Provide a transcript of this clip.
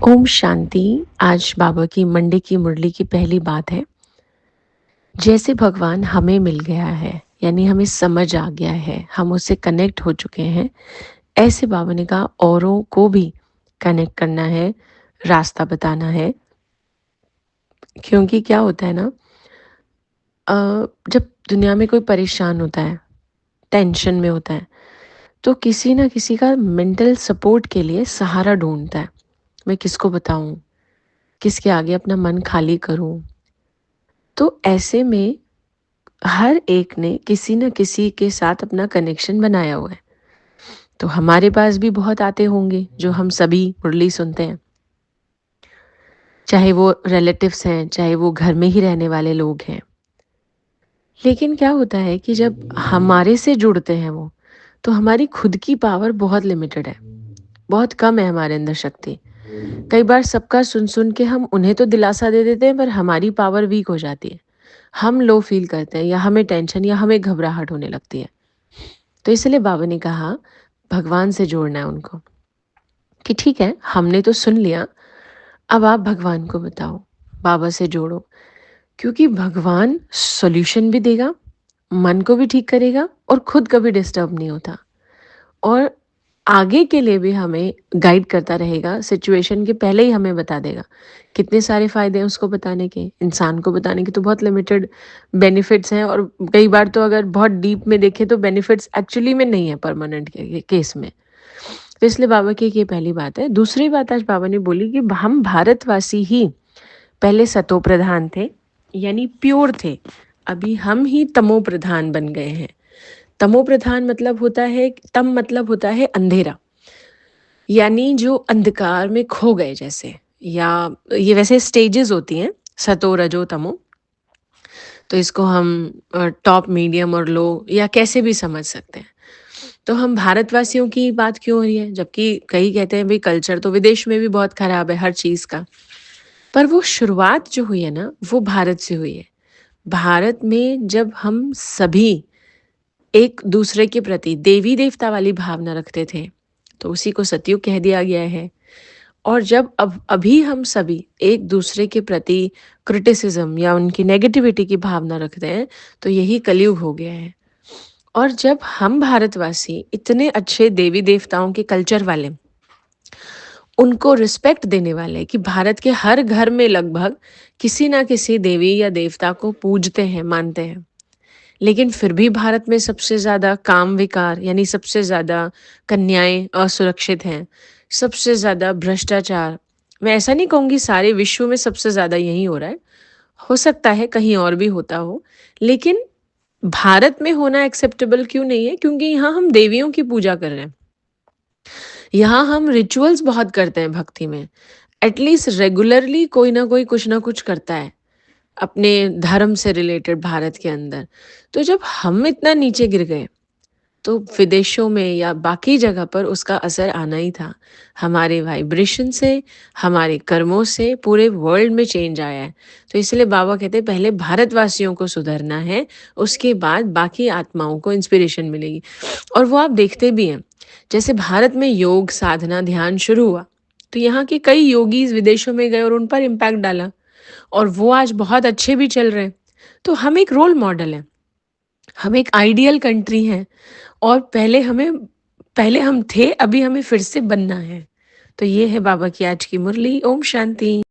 ओम शांति। आज बाबा की मंडे की मुरली की पहली बात है। जैसे भगवान हमें मिल गया है, यानी हमें समझ आ गया है, हम उससे कनेक्ट हो चुके हैं, ऐसे बाबा ने कहा औरों को भी कनेक्ट करना है, रास्ता बताना है। क्योंकि क्या होता है ना, जब दुनिया में कोई परेशान होता है, टेंशन में होता है, तो किसी ना किसी का मेंटल सपोर्ट के लिए सहारा ढूंढता है। मैं किसको बताऊं, किसके आगे अपना मन खाली करूं। तो ऐसे में हर एक ने किसी न किसी के साथ अपना कनेक्शन बनाया हुआ है। तो हमारे पास भी बहुत आते होंगे जो हम सभी मुरली सुनते हैं, चाहे वो रिलेटिव्स हैं, चाहे वो घर में ही रहने वाले लोग हैं। लेकिन क्या होता है कि जब हमारे से जुड़ते हैं वो, तो हमारी खुद की पावर बहुत लिमिटेड है, बहुत कम है हमारे अंदर शक्ति। कई बार सबका सुन सुन के हम उन्हें तो दिलासा दे देते हैं, पर हमारी पावर वीक हो जाती है। हम लो फील करते हैं, या हमें टेंशन या हमें घबराहट होने लगती है। तो इसलिए बाबा ने कहा भगवान से जोड़ना है उनको, कि ठीक है हमने तो सुन लिया, अब आप भगवान को बताओ, बाबा से जोड़ो। क्योंकि भगवान सॉल्यूशन भी देगा, मन को भी ठीक करेगा और खुद कभी डिस्टर्ब नहीं होता, और आगे के लिए भी हमें गाइड करता रहेगा। सिचुएशन के पहले ही हमें बता देगा। कितने सारे फायदे हैं उसको बताने के, इंसान को बताने के तो बहुत लिमिटेड बेनिफिट्स हैं, और कई बार तो अगर बहुत डीप में देखें तो बेनिफिट्स एक्चुअली में नहीं है परमानेंट के केस में। तो इसलिए बाबा की ये पहली बात है। दूसरी बात आज बाबा ने बोली कि हम भारतवासी ही पहले सतो प्रधान थे, यानी प्योर थे। अभी हम ही तमो प्रधान बन गए हैं। तमो प्रधान मतलब होता है, तम मतलब होता है अंधेरा, यानी जो अंधकार में खो गए जैसे, या ये वैसे स्टेजेस होती हैं, सतो रजो तमो। तो इसको हम टॉप, मीडियम और लो या कैसे भी समझ सकते हैं। तो हम भारतवासियों की बात क्यों हो रही है, जबकि कई कहते हैं भाई कल्चर तो विदेश में भी बहुत खराब है हर चीज़ का। पर वो शुरुआत जो हुई है ना, वो भारत से हुई है। भारत में जब हम सभी एक दूसरे के प्रति देवी देवता वाली भावना रखते थे, तो उसी को सतयुग कह दिया गया है। और जब अब अभी हम सभी एक दूसरे के प्रति क्रिटिसिज्म या उनकी नेगेटिविटी की भावना रखते हैं, तो यही कलयुग हो गया है। और जब हम भारतवासी इतने अच्छे देवी देवताओं के कल्चर वाले, उनको रिस्पेक्ट देने वाले, कि भारत के हर घर में लगभग किसी ना किसी देवी या देवता को पूजते हैं, मानते हैं, लेकिन फिर भी भारत में सबसे ज़्यादा काम विकार, यानी सबसे ज़्यादा कन्याएं असुरक्षित हैं, सबसे ज़्यादा भ्रष्टाचार। मैं ऐसा नहीं कहूँगी सारे विश्व में सबसे ज़्यादा यही हो रहा है, हो सकता है कहीं और भी होता हो, लेकिन भारत में होना एक्सेप्टेबल क्यों नहीं है? क्योंकि यहाँ हम देवियों की पूजा कर रहे हैं, यहाँ हम रिचुअल्स बहुत करते हैं भक्ति में। एटलीस्ट रेगुलरली कोई ना कोई कुछ ना कुछ करता है अपने धर्म से रिलेटेड भारत के अंदर। तो जब हम इतना नीचे गिर गए, तो विदेशों में या बाकी जगह पर उसका असर आना ही था। हमारे वाइब्रेशन से, हमारे कर्मों से पूरे वर्ल्ड में चेंज आया है। तो इसलिए बाबा कहते हैं पहले भारतवासियों को सुधरना है, उसके बाद बाकी आत्माओं को इंस्पिरेशन मिलेगी। और वो आप देखते भी हैं, जैसे भारत में योग साधना ध्यान शुरू हुआ, तो यहाँ के कई योगीज विदेशों में गए और उन पर इम्पैक्ट डाला, और वो आज बहुत अच्छे भी चल रहे हैं। तो हम एक रोल मॉडल हैं, हम एक आइडियल कंट्री हैं, और पहले हम थे, अभी हमें फिर से बनना है। तो ये है बाबा की आज की मुरली। ओम शांति।